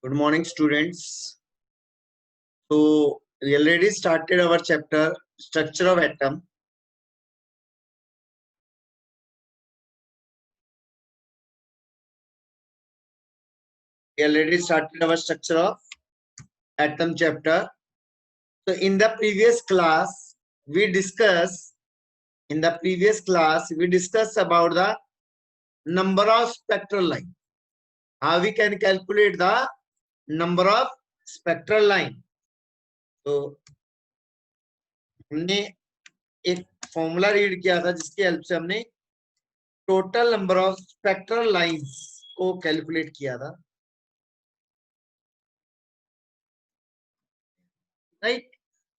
Good morning, students. So we already started our chapter structure of atom. We already started our structure of atom chapter. So in the previous class, we discussed about the number of spectral line. How we can calculate the number of spectral line. तो हमने एक formula read किया था जिसकी help से हमने total number of spectral lines को calculate किया था, राइट।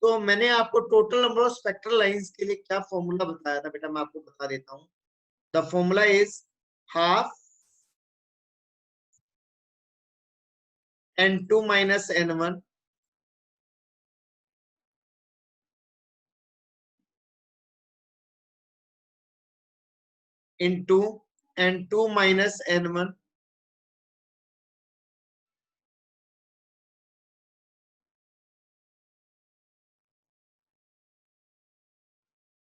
तो मैंने आपको total number of spectral lines के लिए क्या फॉर्मूला बताया था बेटा, मैं आपको बता देता हूँ। The formula is half n2 minus n1 into n2 minus n1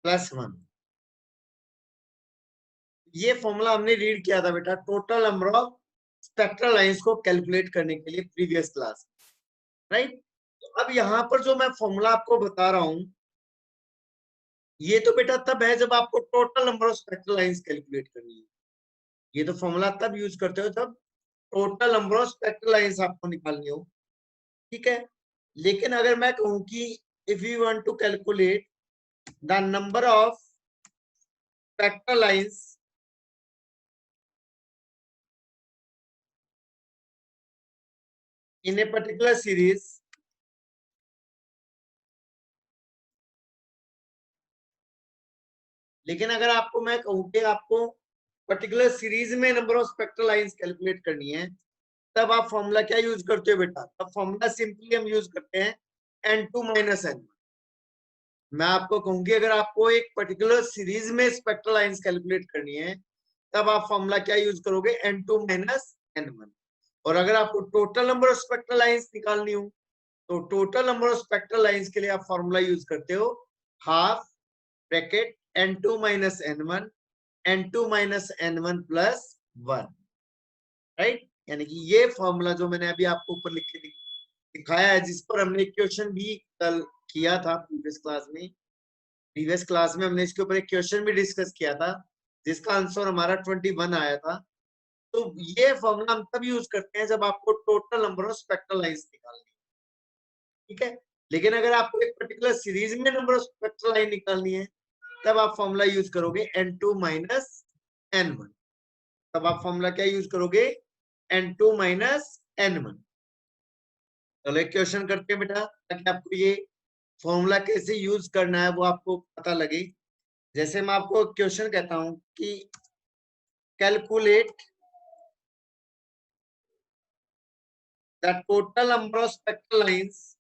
plus 1। ये फॉर्मूला हमने रीड किया था बेटा total number of spectral lines को कैलकुलेट करने के लिए प्रीवियस क्लास, राइट। तो अब यहाँ पर जो मैं फॉर्मूला आपको बता रहा हूं, ये तो बेटा तब है जब आपको total number of spectral lines calculate करनी है। ये तो फॉर्मूला तब यूज करते हो जब total number of spectral lines आपको निकालनी हो, ठीक है। लेकिन अगर मैं कहूं कि if you want to calculate the number of spectral lines in a particular series, लेकिन अगर आपको मैं कहूं कि आपको पर्टिकुलर सीरीज में number of spectral lines calculate करनी है, तब आप फॉर्मूला क्या यूज करते हो बेटा? तब फॉर्मूला सिंपली हम यूज करते हैं n2 minus n1। मैं आपको कहूंगी अगर आपको एक पर्टिकुलर सीरीज में स्पेक्ट्रल लाइंस कैलकुलेट करनी है, तब आप फॉर्मूला क्या यूज करोगे? n2 minus n1। और अगर आपको total number of spectral lines निकालनी हो, तो total number of spectral lines के लिए आप फॉर्मूला यूज करते हो half bracket n2 minus n1 n2 minus n1 plus 1, right. यानी कि ये फॉर्मूला जो मैंने अभी आपको ऊपर लिख के दिखाया है, जिस पर हमने क्वेश्चन भी कल किया था प्रीवियस क्लास में हमने इसके ऊपर एक क्वेश्चन भी डिस्कस किया था जिसका आंसर हमारा 21 आया था। तो ये फॉर्मूला हम तब यूज करते हैं जब आपको total number of spectral lines निकालनी है, ठीक है। लेकिन अगर आपको एक पर्टिकुलर सीरीज में नंबर ऑफ स्पेक्ट्रल लाइन निकालनी है, तब आप फॉर्मूला यूज करोगे n2 minus n1। तब आप फॉर्मूला क्या यूज करोगे? n2 minus n1। चलो एक क्वेश्चन करते हैं बेटा, ताकि आपको ये फॉर्मूला कैसे यूज करना है वो आपको पता लगे। जैसे मैं आपको क्वेश्चन कहता हूं कि calculate the total number of spectral lines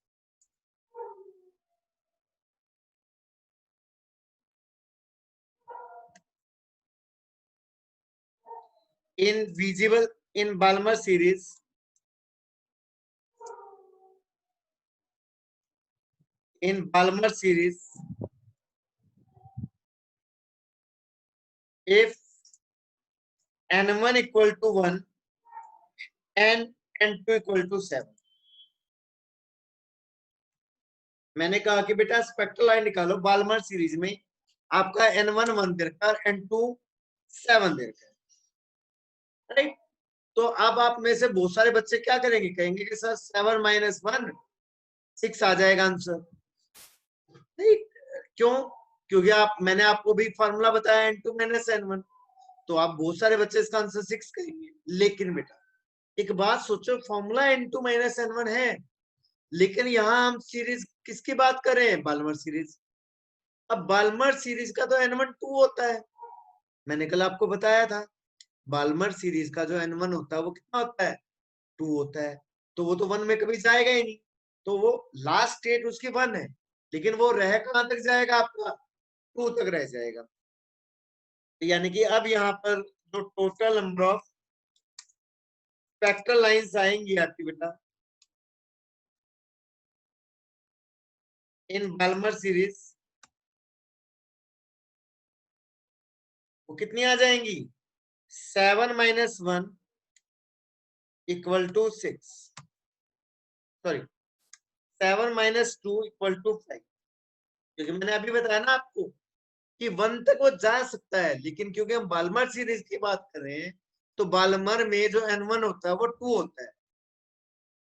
visible in Balmer series if n1 equal to 1 and n2 equal to 7। मैंने कहा कि बेटा स्पेक्ट्रल लाइन निकालो बाल्मर सीरीज में, आपका n1 1 दे रखा है, n2 7 दे रखा है, राइट। तो अब आप में से बहुत सारे बच्चे क्या करेंगे? कहेंगे कि सर 7 minus 1 6 आ जाएगा आंसर, राइट। क्यों? क्योंकि मैंने आपको भी फॉर्मूला बताया n2 minus n1, तो आप बहुत सारे बच्चे इसका आंसर 6 करेंगे। लेकिन बेटा एक बात सोचो, फॉर्मूला n2 minus n1 है, लेकिन यहाँ हम सीरीज किसकी बात कर रहे हैं? Balmer series. अब बाल्मर सीरीज का तो n1 2 होता है, मैंने कल आपको बताया था। बाल्मर सीरीज का जो n1 होता है वो कितना होता है? 2 होता है। तो वो तो 1 में कभी जाएगा ही नहीं, तो वो लास्ट स्टेट उसकी 1 है, लेकिन वो रह कहां तक जाएगा? आपका 2 तक रह जाएगा। यानी कि अब यहाँ पर जो total number of spectral lines आएंगी आपकी बेटा, इन बाल्मर सीरीज वो कितनी आ जाएंगी? 7 - 1 = 6, सॉरी 7 - 2 = 5। क्योंकि मैंने अभी बताया ना आपको कि 1 तक वो जा सकता है, लेकिन क्योंकि हम बाल्मर सीरीज की बात कर रहे हैं तो बाल्मर में जो n1 होता है वो 2 होता है,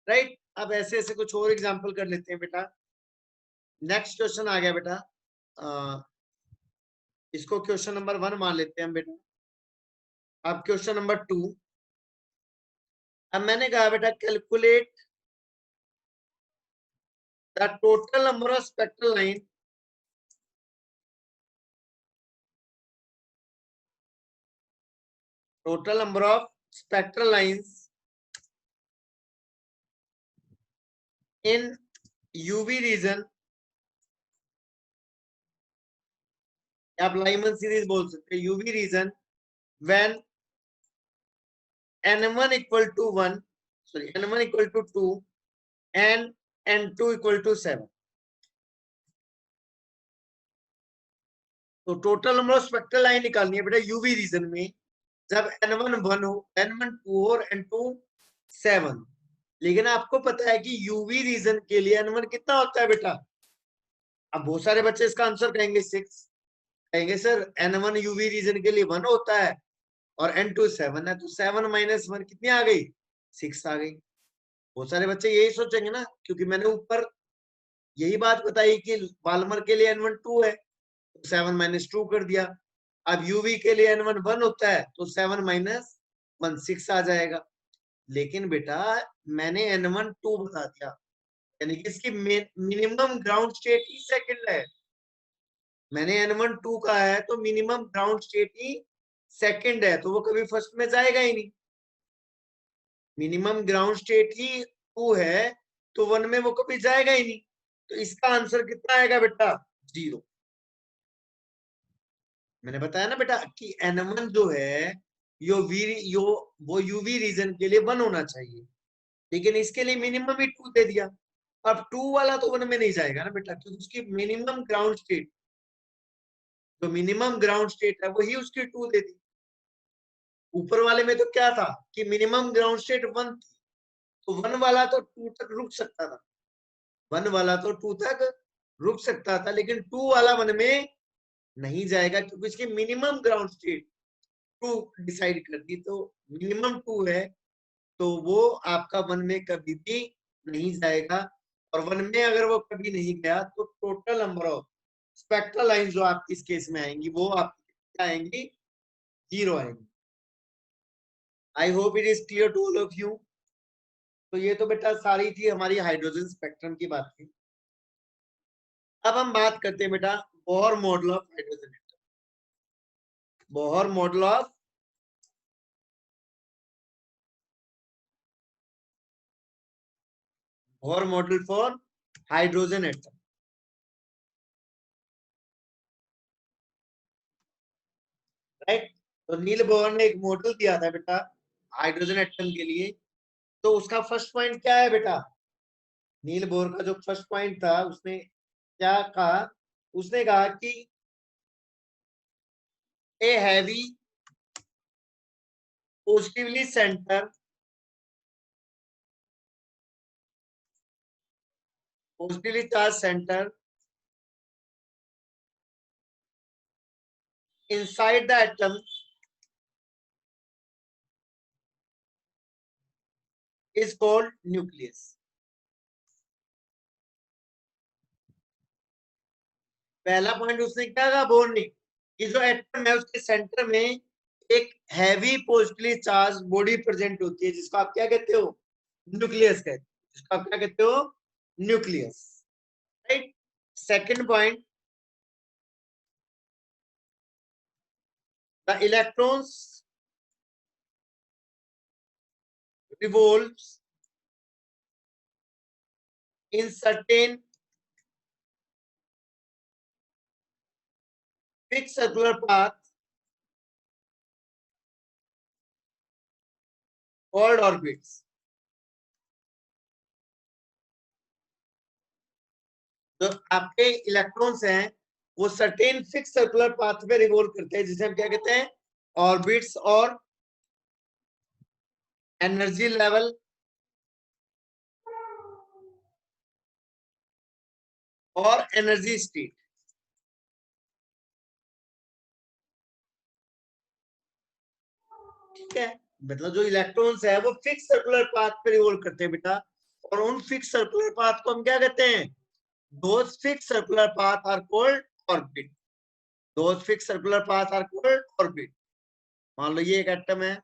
राइट। अब ऐसे ऐसे कुछ और एग्जांपल कर लेते हैं बेटा। नेक्स्ट क्वेश्चन आ गया बेटा, इसको क्वेश्चन नंबर 1 मान लेते हैं हम बेटा। अब क्वेश्चन नंबर 2, अब मैंने कहा बेटा calculate the total number of spectral line spectral lines in UV region, आप लाइमन सीरीज बोल सकते हैं, UV region when n1 = 1, sorry n1 = 2 and n2 = 7। तो total number of spectral line निकालनी है बेटा यूवी रीजन में, जब n1 1 हो, n1 2 और n2 7। लेकिन आपको पता है कि यूवी रीजन के लिए n1 कितना होता है बेटा? अब बहुत सारे बच्चे इसका आंसर कहेंगे 6, कहेंगे सर n1 यूवी रीजन के लिए 1 होता है और n2 7 है, तो 7 - 1 कितनी आ गई? 6 आ गई। बहुत सारे बच्चे यही सोचेंगे ना, क्योंकि मैंने ऊपर यही बात बताई कि बाल्मर के लिए n1 2 है, 7 - 2 कर दिया। अब यूवी के लिए n1 1 होता है तो 7 - 1 6 आ जाएगा। लेकिन बेटा मैंने n1 2 बता दिया, यानी कि इसकी मिनिमम ग्राउंड स्टेट ही सेकंड है। मैंने n1 2 कहा है तो मिनिमम ग्राउंड स्टेट ही सेकंड है, तो वो कभी फर्स्ट में जाएगा ही नहीं। मिनिमम ग्राउंड स्टेट ही 2 है तो 1 में वो कभी जाएगा ही नहीं। तो इसका आंसर कितना आएगा बेटा? 0। मैंने बताया ना बेटा कि n1 जो है वो यूवी रीजन के लिए 1 होना चाहिए, लेकिन इसके लिए मिनिमम ही 2 दे दिया। अब 2 वाला तो 1 में नहीं जाएगा ना बेटा, क्योंकि उसकी मिनिमम ग्राउंड स्टेट, जो मिनिमम ग्राउंड स्टेट है वही उसकी 2 दे दी। ऊपर वाले में तो क्या था कि मिनिमम ग्राउंड स्टेट 1 थी, तो 1 वाला तो 2 तक रुक सकता था, 1 वाला तो 2 तक रुक सकता था, लेकिन 2 वाला 1 में नहीं जाएगा, क्योंकि इसकी मिनिमम ग्राउंड स्टेट 2 डिसाइड कर दी। तो मिनिमम 2 है तो वो आपका 1 में कभी भी नहीं जाएगा, और 1 में अगर वो कभी नहीं गया तो total number of spectral line जो आपकी इस केस में आएंगी वो आपकी क्या आएंगी? 0 आएंगी। I hope it is clear to all of you. तो ये तो बेटा सारी थी हमारी हाइड्रोजन स्पेक्ट्रम की बात की। अब हम बात करते हैं बेटा Bohr model of hydrogen atom. Bohr model of Bohr model for hydrogen atom, right. तो नील बोहर ने एक मॉडल दिया था बेटा हाइड्रोजन एटम के लिए। तो उसका फर्स्ट पॉइंट क्या है बेटा? नील बोहर का जो फर्स्ट पॉइंट था उसने क्या कहा? उसने कहा कि a heavy positively centre positively charged center inside the atom is called nucleus। पहला पॉइंट उसने क्या कहा बोर ने कि जो एटम है उसके सेंटर में एक heavy positively charge body present होती है, जिसको आप क्या कहते हो? न्यूक्लियस कहते हो। जिसको आप क्या कहते हो? Nucleus, right. Second point, the electrons revolves in certain fixed circular path called orbits। तो आपके इलेक्ट्रॉन्स हैं वो सर्टेन फिक्स सर्कुलर पाथ पे रिवॉल्व करते हैं, जिसे हम क्या कहते हैं, ऑर्बिट्स और एनर्जी लेवल और एनर्जी स्टेट। ठीक है, मतलब जो इलेक्ट्रॉन्स है वो फिक्स सर्कुलर पाथ पे रिवॉल्व करते हैं बेटा, और उन फिक्स सर्कुलर पाथ को हम क्या कहते हैं, those fix circular path are called orbit. Those fix circular path are called orbit. मान लो ये एक एटम है,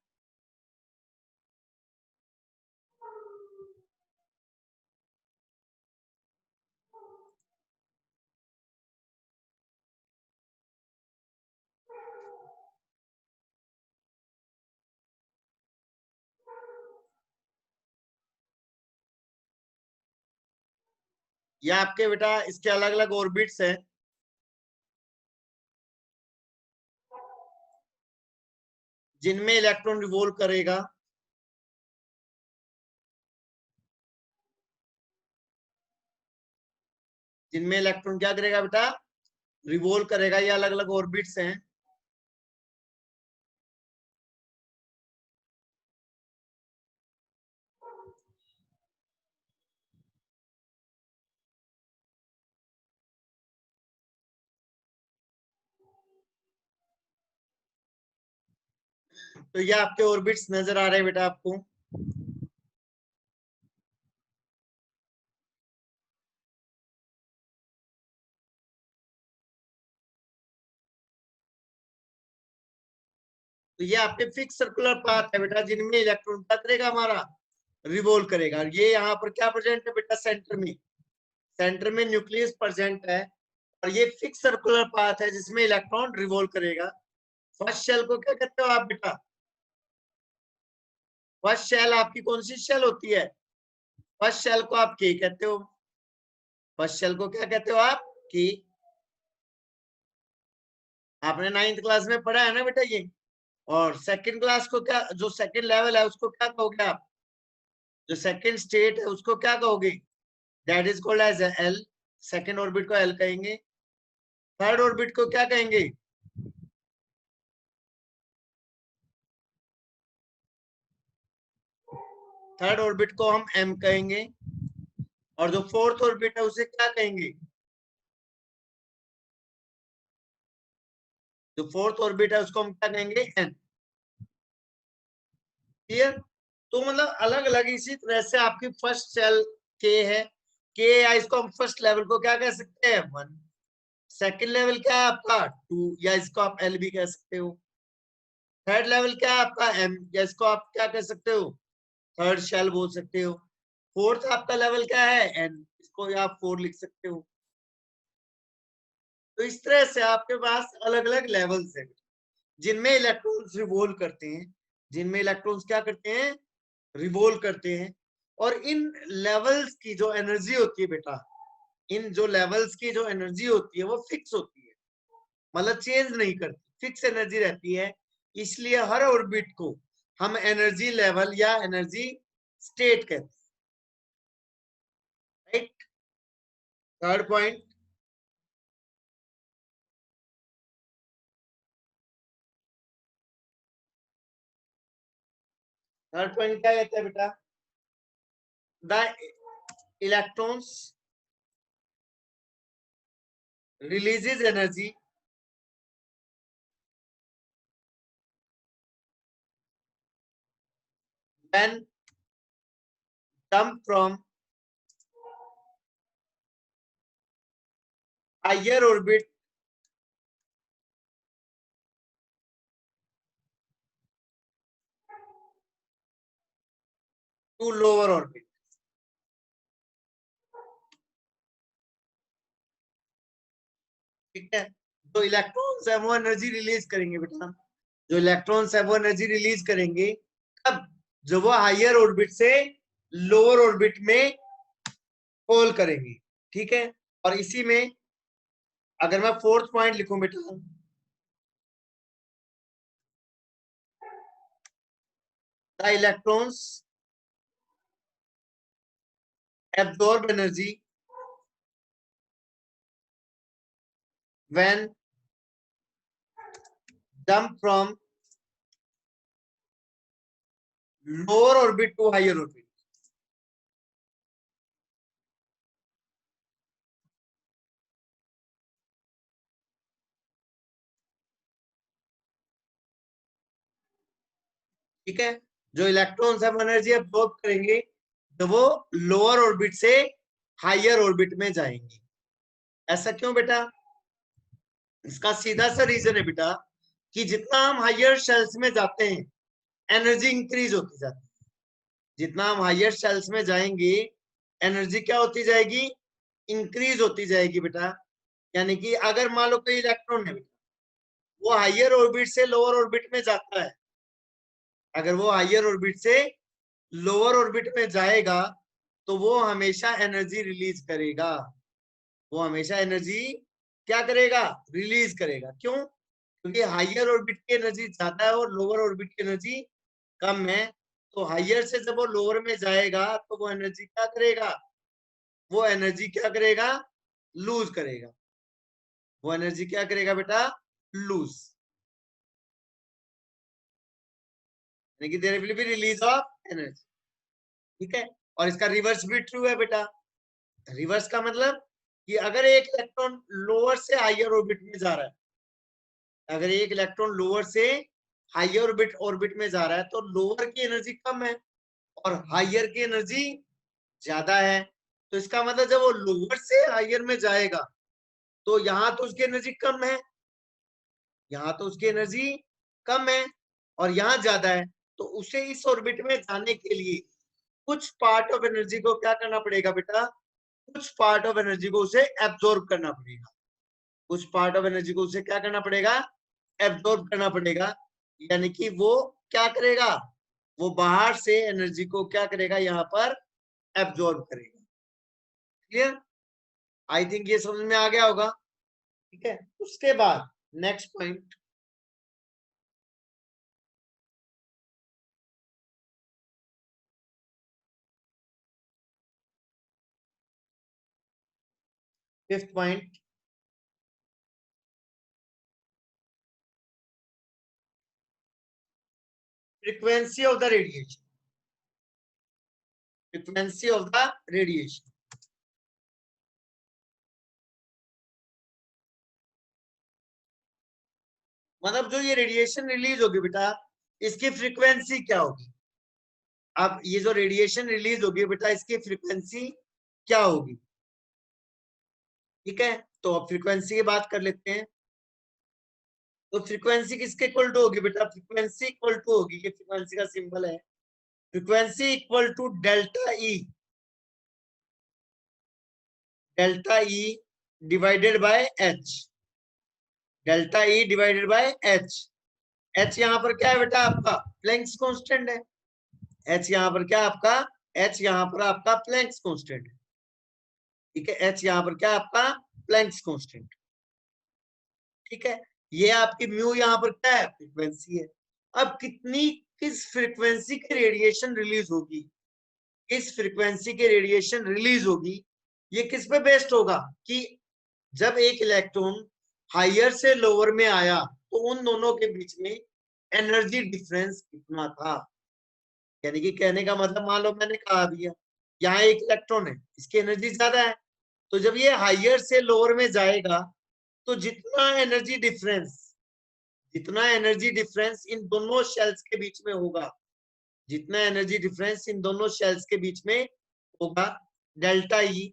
ये आपके बेटा इसके अलग अलग ऑर्बिट्स हैं, जिनमें इलेक्ट्रॉन रिवॉल्व करेगा। जिनमें इलेक्ट्रॉन क्या करेगा बेटा, रिवॉल्व करेगा। ये अलग अलग ऑर्बिट्स हैं। तो ये आपके ऑर्बिट्स नजर आ रहे हैं बेटा आपको। तो ये आपके फिक्स सर्कुलर पाथ है बेटा, जिनमें इलेक्ट्रॉन क्या करेगा, हमारा रिवॉल्व करेगा। ये यहाँ पर क्या प्रेजेंट है बेटा, सेंटर में, सेंटर में न्यूक्लियस प्रेजेंट है, और ये फिक्स सर्कुलर पाथ है जिसमें इलेक्ट्रॉन रिवॉल्व करेगा। फर्स्ट शेल को क्या कहते हो आप बेटा, फर्स्ट शेल आपकी कौन सी शेल होती है, फर्स्ट शेल को आप के कहते हो। फर्स्ट शेल को क्या कहते हो आप, के। आपने 9th क्लास में पढ़ा है ना बेटा ये। और सेकंड क्लास को क्या, जो सेकंड लेवल है उसको क्या कहोगे आप, जो सेकंड स्टेट है उसको क्या कहोगे, that is called as L. Second orbit को एल कहेंगे। थर्ड ऑर्बिट को क्या कहेंगे, थर्ड ऑर्बिट को हम एम कहेंगे। और जो फोर्थ ऑर्बिट है उसे क्या कहेंगे, जो फोर्थ ऑर्बिट है उसको हम क्या कहेंगे, एन। क्लियर। तो मतलब अलग अलग इसी तरह से आपकी फर्स्ट सेल के है, के, या इसको हम फर्स्ट लेवल को क्या कह सकते हैं, वन। सेकंड लेवल क्या है आपका, टू, या इसको आप एल भी कह सकते हो। थर्ड लेवल क्या है आपका, एम, या इसको आप क्या कह सकते हो, थर्ड शेल बोल सकते हो। फोर्थ आपका लेवल क्या है, एन, इसको आप फोर लिख सकते हो। तो इस तरह से आपके पास अलग अलग लेवल्स हैं, जिनमें इलेक्ट्रॉन्स रिवॉल्व करते हैं, जिनमें इलेक्ट्रॉन्स क्या करते हैं, रिवॉल्व करते हैं। और इन लेवल्स की जो एनर्जी होती है बेटा, इन जो लेवल्स की जो एनर्जी होती है वो फिक्स होती है, मतलब चेंज नहीं करती, फिक्स एनर्जी रहती है। इसलिए हर ऑर्बिट को हम एनर्जी लेवल या एनर्जी स्टेट कहते हैं। Right. Third point, third point क्या कहते हैं बेटा, the electrons releases energy when jump from higher orbit to lower orbit। ठीक है, जो इलेक्ट्रॉन्स है वो एनर्जी रिलीज करेंगे बेटा, जो इलेक्ट्रॉन्स है वो एनर्जी रिलीज करेंगे कब, जब वो हायर ऑर्बिट से लोअर ऑर्बिट में फॉल करेंगे। ठीक है, और इसी में अगर मैं फोर्थ पॉइंट लिखूं बेटा, the electrons absorb energy when jump from lower orbit to higher orbit. ठीक है, जो इलेक्ट्रॉन्स है वो एनर्जी एब्जॉर्ब करेंगे जब वो लोअर ऑर्बिट से हायर ऑर्बिट में जाएंगे। ऐसा क्यों बेटा? इसका सीधा सा रीजन है बेटा कि जितना हम हायर शेल्स में जाते हैं एनर्जी इंक्रीज होती जाती है। जितना हम हायर शेल्स में जाएंगे एनर्जी क्या होती जाएगी? इंक्रीज होती जाएगी बेटा। यानी कि अगर मान लो कोई इलेक्ट्रॉन है बेटा, वो हायर ऑर्बिट से लोअर ऑर्बिट में जाता है, अगर वो हायर ऑर्बिट से लोअर ऑर्बिट में जाएगा तो वो हमेशा एनर्जी रिलीज करेगा। वो हमेशा एनर्जी क्या करेगा? रिलीज करेगा। क्यों? क्योंकि हायर ऑर्बिट की एनर्जी ज्यादा है और लोअर ऑर्बिट की एनर्जी कम है। तो हायर से जब वो लोअर में जाएगा तो वो एनर्जी क्या करेगा? वो एनर्जी क्या करेगा? लूज करेगा। वो एनर्जी क्या करेगा बेटा? लूज। यानी कि there will be release of energy. ठीक है, और इसका रिवर्स भी ट्रू है बेटा। रिवर्स का मतलब कि अगर एक इलेक्ट्रॉन लोअर से हायर ऑर्बिट में जा रहा है, अगर एक इलेक्ट्रॉन लोअर से हायर ऑर्बिट ऑर्बिट में जा रहा है तो लोअर की एनर्जी कम है और हायर की एनर्जी ज्यादा है। तो इसका मतलब जब वो लोअर से हायर में जाएगा तो यहाँ तो उसकी एनर्जी कम है, यहाँ तो उसकी एनर्जी कम है और यहाँ ज्यादा है। तो उसे इस ऑर्बिट में जाने के लिए कुछ पार्ट ऑफ एनर्जी को क्या करना पड़ेगा बेटा? कुछ पार्ट ऑफ एनर्जी को उसे एब्जॉर्ब करना पड़ेगा। कुछ पार्ट ऑफ एनर्जी को उसे क्या करना पड़ेगा? एब्जॉर्ब करना पड़ेगा। यानी कि वो क्या करेगा? वो बाहर से एनर्जी को क्या करेगा? यहाँ पर एब्जॉर्ब करेगा। क्लियर? आई थिंक ये समझ में आ गया होगा। ठीक है, उसके बाद next point, fifth point, frequency of the radiation. Frequency of the radiation मतलब जो ये रेडिएशन रिलीज होगी बेटा, इसकी फ्रीक्वेंसी क्या होगी? अब ये जो रेडिएशन रिलीज होगी बेटा, इसकी फ्रीक्वेंसी क्या होगी? ठीक है, तो अब फ्रीक्वेंसी की बात कर लेते हैं। तो फ्रीक्वेंसी किसके इक्वल टू होगी बेटा? फ्रीक्वेंसी इक्वल टू होगी, ये फ्रीक्वेंसी का सिंबल है, frequency equal to delta E, delta E divided by H, delta E divided by H. H यहाँ पर क्या है बेटा? आपका प्लैंक्स कांस्टेंट है। एच यहाँ पर क्या आपका? एच यहाँ पर आपका प्लैंक्स कांस्टेंट है। ठीक है, एच यहाँ पर क्या आपका? Planck's constant. ठीक है, ये आपकी म्यू यहाँ पर क्या है? फ्रीक्वेंसी है। अब किस फ्रीक्वेंसी की रेडिएशन रिलीज होगी, किस फ्रीक्वेंसी की रेडिएशन रिलीज होगी, ये किस पे बेस्ड होगा? कि जब एक इलेक्ट्रॉन हायर से लोअर में आया तो उन दोनों के बीच में एनर्जी डिफरेंस कितना था। यानी कि कहने का मतलब, मान लो मैंने कहा दिया यहाँ एक इलेक्ट्रॉन है, इसकी एनर्जी ज्यादा है, तो जब ये हायर से लोअर में जाएगा तो जितना एनर्जी डिफरेंस इन दोनों शेल्स के बीच में होगा, जितना एनर्जी डिफरेंस इन दोनों शेल्स के बीच में होगा, डेल्टा ई,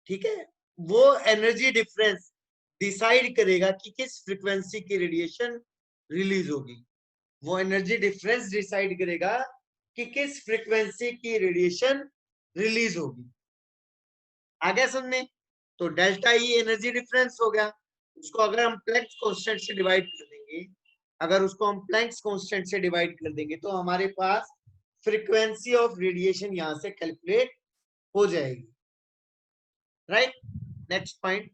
ठीक है, वो एनर्जी डिफरेंस डिसाइड करेगा कि किस फ्रीक्वेंसी की रेडिएशन रिलीज होगी। वो एनर्जी डिफरेंस डिसाइड करेगा कि किस फ्रीक्वेंसी की रेडिएशन रिलीज होगी। आ गया समझ? तो डेल्टा ई एनर्जी डिफरेंस हो गया। उसको अगर हम प्लैंक्स कांस्टेंट से डिवाइड कर देंगे, अगर उसको हम प्लैंक्स कांस्टेंट से डिवाइड कर देंगे तो हमारे पास फ्रीक्वेंसी ऑफ रेडिएशन यहां से कैलकुलेट हो जाएगी। Right, next point,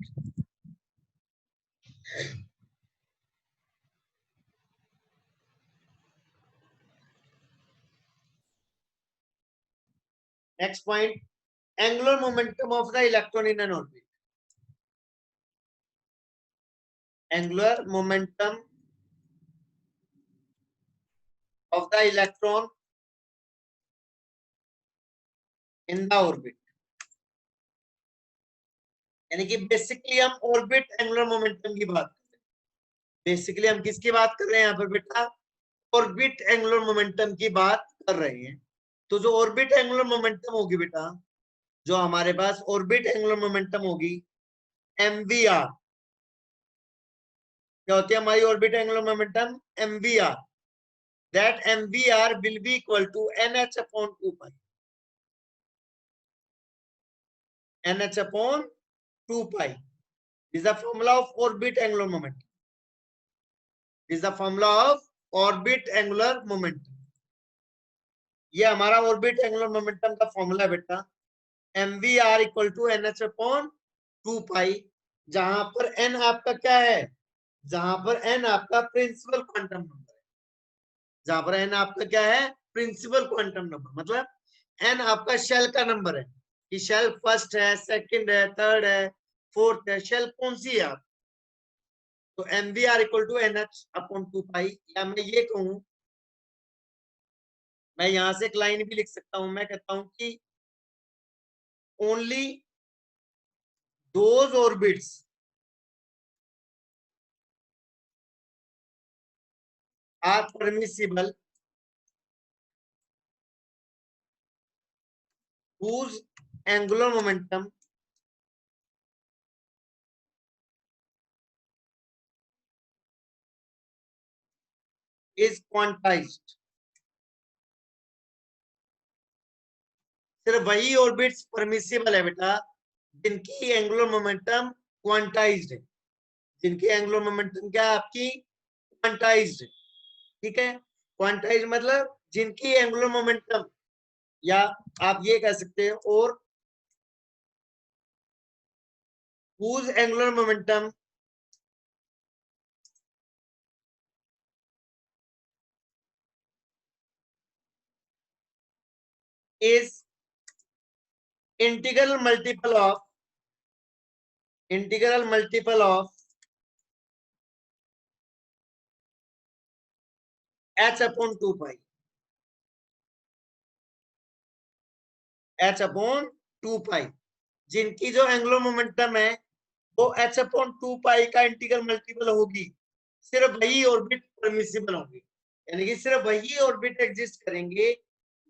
next point, angular momentum of the electron in an orbit. Angular momentum of the electron in the orbit. यानी कि बेसिकली हम ऑर्बिट एंगुलर मोमेंटम की बात कर रहे हैं। बेसिकली हम किसकी बात कर रहे हैं यहाँ पर बेटा? ऑर्बिट एंगुलर मोमेंटम की बात कर रहे हैं। तो जो ऑर्बिट एंगुलर मोमेंटम होगी बेटा, जो हमारे पास ऑर्बिट एंगुलर मोमेंटम होगी एमवीआर, क्या होती है हमारी orbit angular momentum? MVR. That MVR will be equal to NH upon 2 pi. NH upon 2 pi is the formula of orbit angular momentum. Is the formula of orbit angular momentum. ये हमारा orbit angular momentum का formula है बेटा, mvr equal to NH upon 2 pi, जहां पर n आपका क्या है? जहां पर n आपका प्रिंसिपल क्वांटम नंबर है। जहां पर n आपका क्या है? Principal quantum number. मतलब n आपका शेल का नंबर है कि शेल फर्स्ट है, सेकंड है, थर्ड है, फोर्थ है, शेल कौन सी है आप? तो mvr equal to NH upon 2 pi. या मैं ये कहूं, मैं यहां से एक लाइन भी लिख सकता हूं, मैं कहता हूं कि only those orbits are permissible whose angular momentum is quantized। सिर्फ वही ऑर्बिट्स परमिसिबल है बेटा जिनकी एंगुलर मोमेंटम क्वांटाइज्ड है। जिनकी एंगुलर मोमेंटम क्या है आपकी? क्वांटाइज्ड है। ठीक है, क्वांटाइज्ड मतलब जिनकी एंगुलर मोमेंटम, या आप ये कह सकते हैं, और whose angular momentum is integral multiple of h upon 2 pi। h upon 2 pi जिनकी जो एंगुलर मोमेंटम है वो h अपॉन 2 पाई का इंटीग्रल मल्टीपल होगी, सिर्फ वही ऑर्बिट परमिसिबल होंगे। यानी कि सिर्फ वही ऑर्बिट एग्जिस्ट करेंगे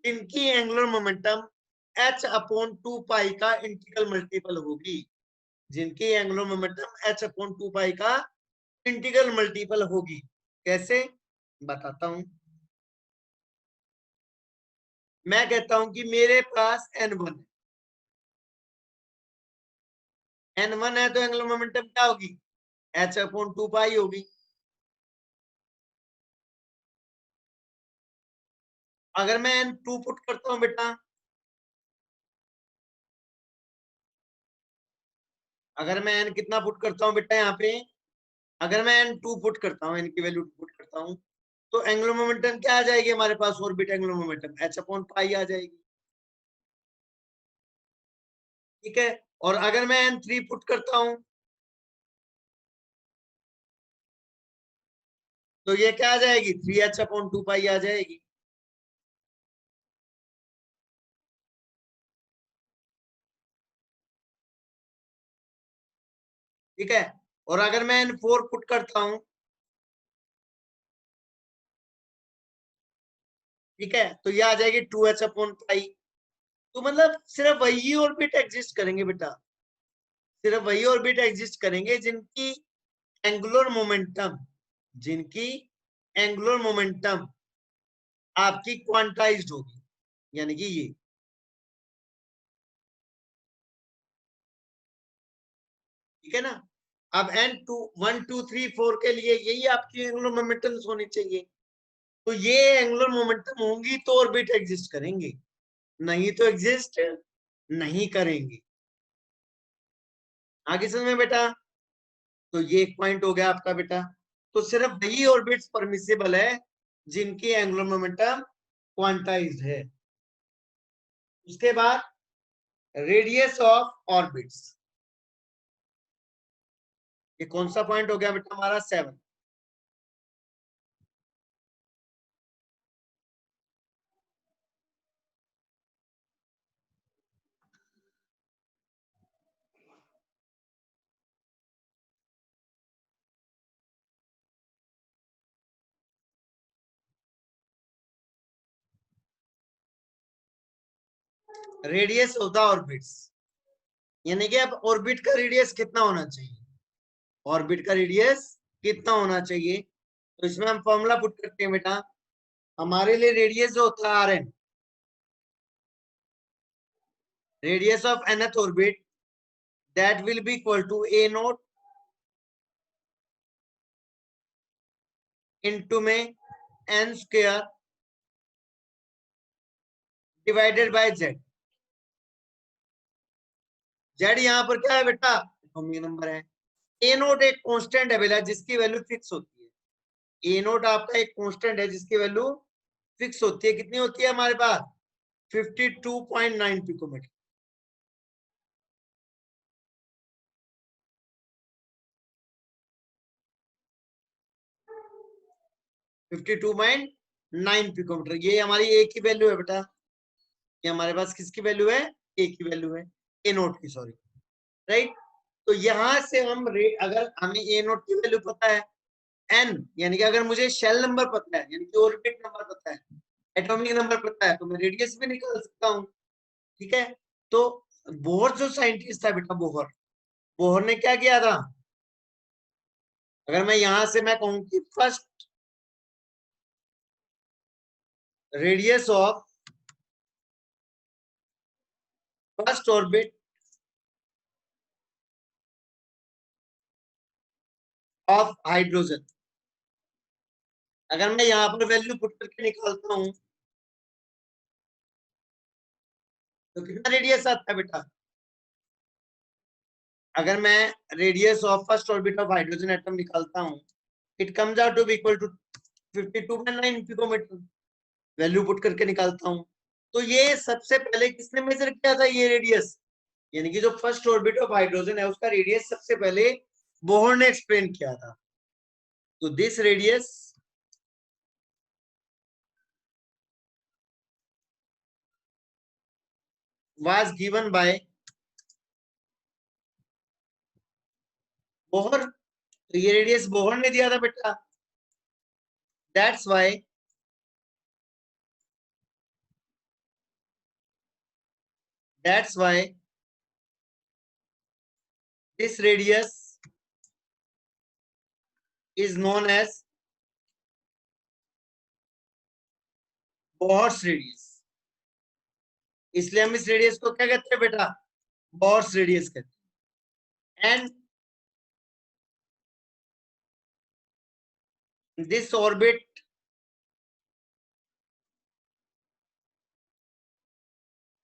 जिनकी एंगुलर मोमेंटम h अपॉन 2 पाई का इंटीग्रल मल्टीपल होगी। जिनकी एंगुलर मोमेंटम h अपॉन 2 पाई का इंटीग्रल मल्टीपल होगी। कैसे? बताता हूं। मैं कहता हूं कि मेरे पास n1 है। n1 है तो एंगुलर मोमेंटम क्या होगी? h अपॉन 2 पाई होगी। अगर मैं n2 पुट करता हूं बेटा, अगर मैं n कितना पुट करता हूं बेटा यहाँ पे, अगर मैं n2 पुट करता हूं, n की वैल्यू पुट करता हूं, तो एंगुलर मोमेंटम क्या आ जाएगी हमारे पास? Orbit angular momentum h upon pi आ जाएगी। ठीक है, और अगर मैं n3 पुट करता हूं तो ये क्या आ जाएगी? 3h अपॉन 2 पाई आ जाएगी। ठीक है, और अगर मैं n4 पुट करता हूं, ठीक है, तो ये आ जाएगी 2h अपॉन पाई। तो मतलब सिर्फ वही ऑर्बिट एग्जिस्ट करेंगे बेटा, सिर्फ वही ऑर्बिट एग्जिस्ट करेंगे जिनकी एंगुलर मोमेंटम, जिनकी एंगुलर मोमेंटम आपकी क्वांटाइज्ड होगी। यानी कि ये, ठीक है ना? अब n2 1 2 3 4 के लिए यही आपकी एंगुलर मोमेंटम होनी चाहिए। तो ये एंगुलर मोमेंटम होंगी तो ऑर्बिट एग्जिस्ट करेंगे, नहीं तो एग्जिस्ट नहीं करेंगे। आगे समझ में बेटा? तो ये एक पॉइंट हो गया आपका बेटा। तो सिर्फ वही ऑर्बिट्स परमिसिबल है जिनकी एंगुलर मोमेंटम क्वांटाइज्ड है। उसके बाद रेडियस ऑफ ऑर्बिट्स। ये कौन सा पॉइंट हो गया बेटा हमारा 7। रेडियस ऑफ द ऑर्बिट्स, यानी कि अब ऑर्बिट का रेडियस कितना होना चाहिए, ऑर्बिट का रेडियस कितना होना चाहिए। तो इसमें हम फॉर्मूला पुट करते हैं बेटा, हमारे लिए रेडियस जो होता है Rn, radius of nth orbit, that will be equal to a naught into में n square divided by z। z यहाँ पर क्या है बेटा, एटॉमिक नंबर है। a नोट एक कांस्टेंट है बेटा जिसकी वैल्यू फिक्स होती है। a नोट आपका एक कांस्टेंट है जिसकी वैल्यू फिक्स होती है। कितनी होती है हमारे पास, 52.9 picometre. Fifty two point nine picometre, ये हमारी ए की वैल्यू है बेटा। ये हमारे पास किसकी वैल्यू है, ए की वैल्यू है, ए नोट की, सॉरी, राइट। तो यहां से हम अगर हमें ए नोट की वैल्यू पता है एन, यानी कि अगर मुझे शेल नंबर पता है, यानी कि ऑर्बिट नंबर पता है, एटॉमिक नंबर पता है, तो मैं रेडियस भी निकाल सकता हूँ। ठीक है। तो बोहर जो साइंटिस्ट था बेटा, बोहर, बोहर ने क्या किया था, अगर मैं यहां से मैं कहूं कि first radius of first orbit of hydrogen, अगर मैं यहाँ पर वैल्यू पुट करके निकालता हूं तो कितना रेडियस आता है बेटा, अगर मैं radius of first orbit of hydrogen atom निकालता हूं, it comes out to be equal to 52.9 picometre, value put करके निकालता हूं। तो ये सबसे पहले किसने मेजर किया था, ये रेडियस, यानी कि जो फर्स्ट ऑर्बिट ऑफ हाइड्रोजन है उसका रेडियस सबसे पहले बोहर ने एक्सप्लेन किया था। तो this radius was given by Bohr, तो ये रेडियस बोहर ने दिया था बेटा। That's why that's why this radius is known as Bohr's radius. इसलिए हम इस रेडियस को क्या कहते हैं बेटा, बोहर्स रेडियस कहते हैं। And this orbit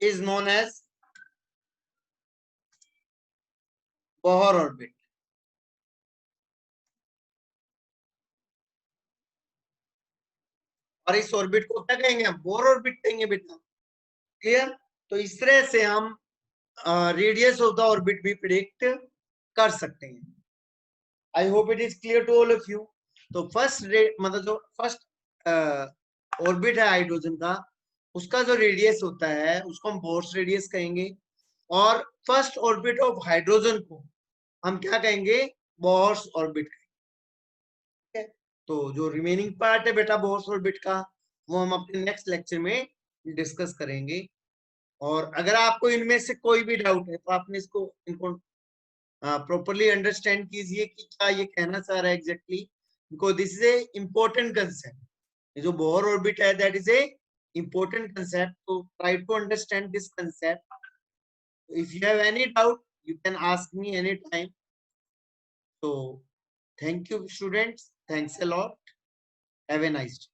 is known as Bohr orbit. और इस ऑर्बिट को क्या कहेंगे, हम बोहर ऑर्बिट कहेंगे बेटा। क्लियर। तो इस तरह से हम रेडियस ऑफ द ऑर्बिट भी प्रिडिक्ट कर सकते हैं। I hope it is clear to all of you. तो फर्स्ट मतलब जो फर्स्ट ऑर्बिट है हाइड्रोजन का, उसका जो रेडियस होता है उसको हम बोर्स रेडियस कहेंगे, और फर्स्ट ऑर्बिट ऑफ हाइड्रोजन को हम क्या कहेंगे, बोर्स ऑर्बिट कहेंगे। तो जो रिमेनिंग पार्ट है बेटा बोर्स ऑर्बिट का, वो हम अपने नेक्स्ट लेक्चर में डिस्कस करेंगे। और अगर आपको इनमें से कोई भी डाउट है तो आपने इनको प्रॉपरली अंडरस्टैंड कीजिए कि क्या ये कहना चाह रहा है exactly, because this is a important concept. जो बोहर ऑर्बिट है that is a important concept, तो try to understand this concept. If you have any doubt you can ask me anytime. So thank you students, thanks a lot, have a nice day.